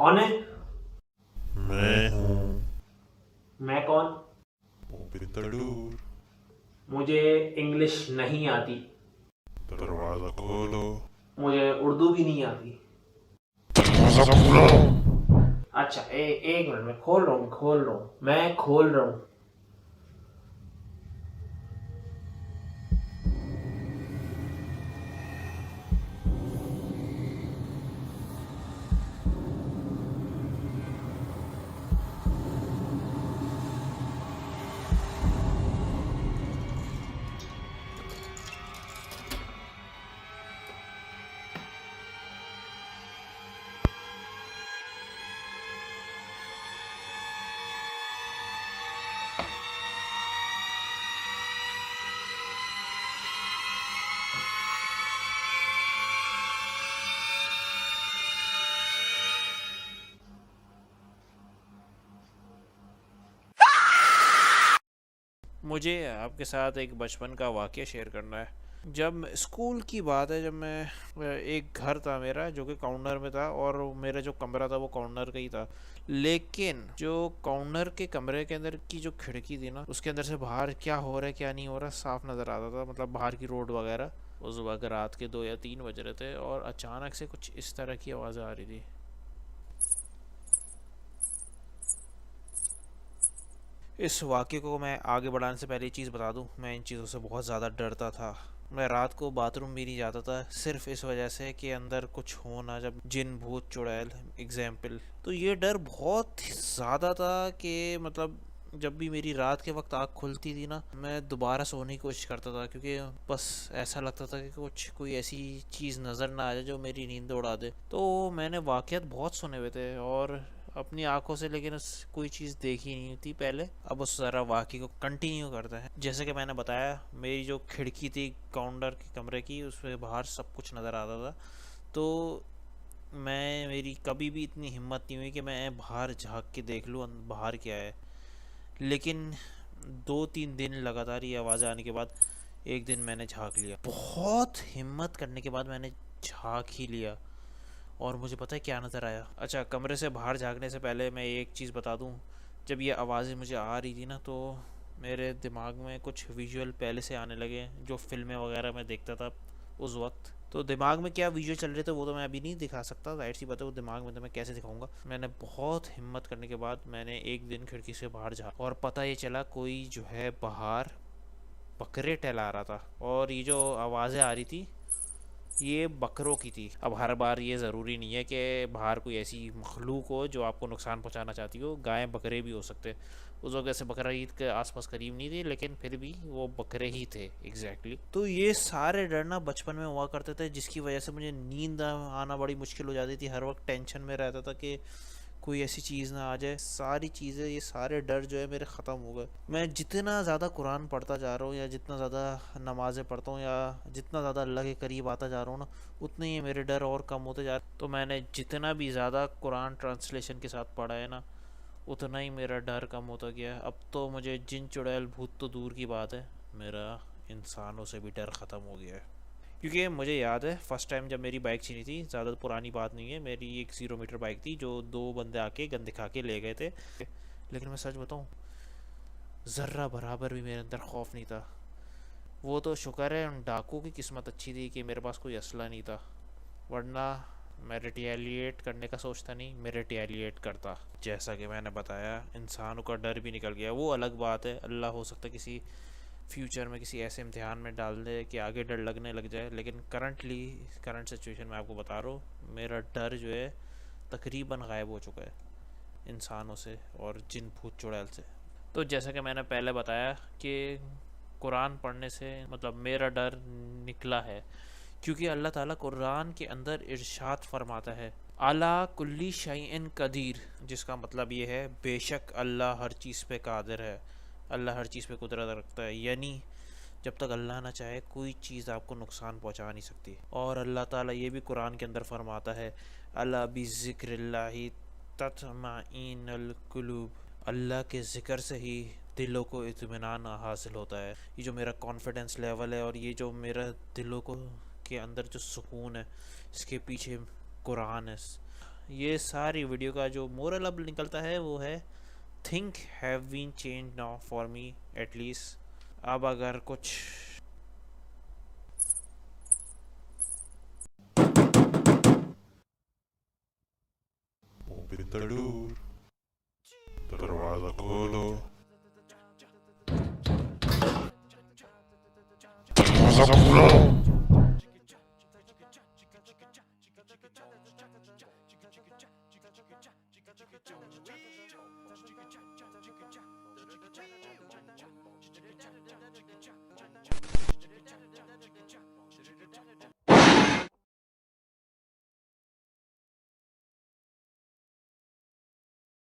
कौन है? मैं हूँ मैं कौन? पितड़ूर। मुझे इंग्लिश नहीं आती। दरवाजा खोलो। मुझे उर्दू भी नहीं आती। दरवाजा खोलो। अच्छा, एक मिनट में खोल रहा हूँ, मैं खोल रहा हूँ। मुझे आपके साथ एक बचपन का वाक़या शेयर करना है। जब स्कूल की बात है, जब मैं एक घर था मेरा जो कि कॉर्नर में था, और मेरा जो कमरा था वो कॉर्नर का ही था। लेकिन जो कॉर्नर के कमरे के अंदर की जो खिड़की थी ना, उसके अंदर से बाहर क्या हो रहा है क्या नहीं हो रहा साफ नज़र आता था, मतलब बाहर की रोड वगैरह। उस वक्त रात के 2 या 3 बज रहे थे और अचानक से कुछ इस तरह की आवाज़ें आ रही थी। इस वाक़ये को मैं आगे बढ़ाने से पहले एक चीज़ बता दूं, मैं इन चीज़ों से बहुत ज़्यादा डरता था। मैं रात को बाथरूम भी नहीं जाता था, सिर्फ इस वजह से कि अंदर कुछ हो ना, जब जिन भूत चुड़ैल एग्जाम्पल। तो ये डर बहुत ज़्यादा था कि मतलब जब भी मेरी रात के वक्त आँख खुलती थी ना, मैं दोबारा सोने की कोशिश करता था, क्योंकि बस ऐसा लगता था कि कुछ कोई ऐसी चीज़ नज़र ना आ जाए जो मेरी नींद उड़ा दे। तो मैंने वाक़यात बहुत सुने हुए थे और अपनी आंखों से, लेकिन कोई चीज़ देखी नहीं थी पहले। अब उस ज़रा वाक़ई को कंटिन्यू करते हैं। जैसे कि मैंने बताया, मेरी जो खिड़की थी काउंटर के कमरे की, उस पर बाहर सब कुछ नज़र आता था। तो मेरी कभी भी इतनी हिम्मत नहीं हुई कि मैं बाहर झाँक के देख लूँ बाहर क्या है। लेकिन 2-3 दिन लगातार ये आवाज़ आने के बाद एक दिन मैंने झाँक लिया। बहुत हिम्मत करने के बाद मैंने झाँक ही लिया, और मुझे पता है क्या नज़र आया। अच्छा, कमरे से बाहर झाँकने से पहले मैं एक चीज़ बता दूं, जब ये आवाज़ें मुझे आ रही थी ना, तो मेरे दिमाग में कुछ विजुअल पहले से आने लगे जो फिल्में वगैरह मैं देखता था उस वक्त। तो दिमाग में क्या विजुअल चल रहे थे वो तो मैं अभी नहीं दिखा सकता, जाहिर सी बात है, वो दिमाग में तो मैं कैसे दिखाऊंगा। मैंने बहुत हिम्मत करने के बाद मैंने एक दिन खिड़की से बाहर झाँका, और पता ये चला कोई जो है बाहर बकरे टहला रहा था, और ये जो आवाज़ें आ रही थी ये बकरों की थी। अब हर बार ये ज़रूरी नहीं है कि बाहर कोई ऐसी मखलूक हो जो आपको नुकसान पहुंचाना चाहती हो, गाय बकरे भी हो सकते। उस वक्त ऐसे बकरा ईद के आसपास करीब नहीं थी, लेकिन फिर भी वो बकरे ही थे एग्जैक्टली। तो ये सारे डर ना बचपन में हुआ करते थे, जिसकी वजह से मुझे नींद आना बड़ी मुश्किल हो जाती थी। हर वक्त टेंशन में रहता था कि कोई ऐसी चीज़ ना आ जाए। सारी चीज़ें, ये सारे डर जो है मेरे ख़त्म हो गए। मैं जितना ज़्यादा कुरान पढ़ता जा रहा हूँ, या जितना ज़्यादा नमाज़ें पढ़ता हूँ, या जितना ज़्यादा अल्लाह के करीब आता जा रहा हूँ ना, उतने ही मेरे डर और कम होते जा रहे। तो मैंने जितना भी ज़्यादा कुरान ट्रांसलेशन के साथ पढ़ा है ना, उतना ही मेरा डर कम होता गया है। अब तो मुझे जिन चुड़ैल भूत तो दूर की बात है, मेरा इंसानों से भी डर ख़त्म हो गया है। क्योंकि मुझे याद है फर्स्ट टाइम जब मेरी बाइक छीनी थी, ज़्यादा पुरानी बात नहीं है, मेरी एक 0 मीटर बाइक थी जो 2 बंदे आके गन दिखा के ले गए थे। लेकिन मैं सच बताऊँ, ज़र्रा बराबर भी मेरे अंदर खौफ नहीं था। वो तो शुक्र है उन डाकू की किस्मत अच्छी थी कि मेरे पास कोई असला नहीं था, वरना मैं रिटेलिएट करने का सोचता नहीं, मैं रिटेलिएट करता। जैसा कि मैंने बताया, इंसानों का डर भी निकल गया। वो अलग बात है, अल्लाह हो सकता है किसी फ्यूचर में किसी ऐसे इम्तिहान में डाल दे कि आगे डर लगने लग जाए। लेकिन करंट सिचुएशन में आपको बता रहा हूँ, मेरा डर जो है तकरीबन गायब हो चुका है इंसानों से और जिन भूत चुड़ैल से। तो जैसा कि मैंने पहले बताया कि कुरान पढ़ने से मतलब मेरा डर निकला है, क्योंकि अल्लाह ताला कुरान के अंदर इरशाद फरमाता है, अला कुल्ली शैइन कदीर, जिसका मतलब ये है बेशक अल्लाह हर चीज़ पे कादिर है, अल्लाह हर चीज़ पे कुदरत रखता है। यानी जब तक अल्लाह ना चाहे कोई चीज़ आपको नुकसान पहुंचा नहीं सकती। और अल्लाह ताला ये भी कुरान के अंदर फरमाता है, अला बिज़िक्रिल्लाहि तत्मइन्नुल कुलूब, अल्लाह के ज़िक्र से ही दिलों को इत्मीनान हासिल होता है। ये जो मेरा कॉन्फिडेंस लेवल है और ये जो मेरा दिलों को के अंदर जो सुकून है, इसके पीछे कुरान है। ये सारी वीडियो का जो मोरल अब निकलता है वो है think have been change now for me at least. अब अगर कुछ Open the door. दरवाजा खोलो। दरवाजा खोलो।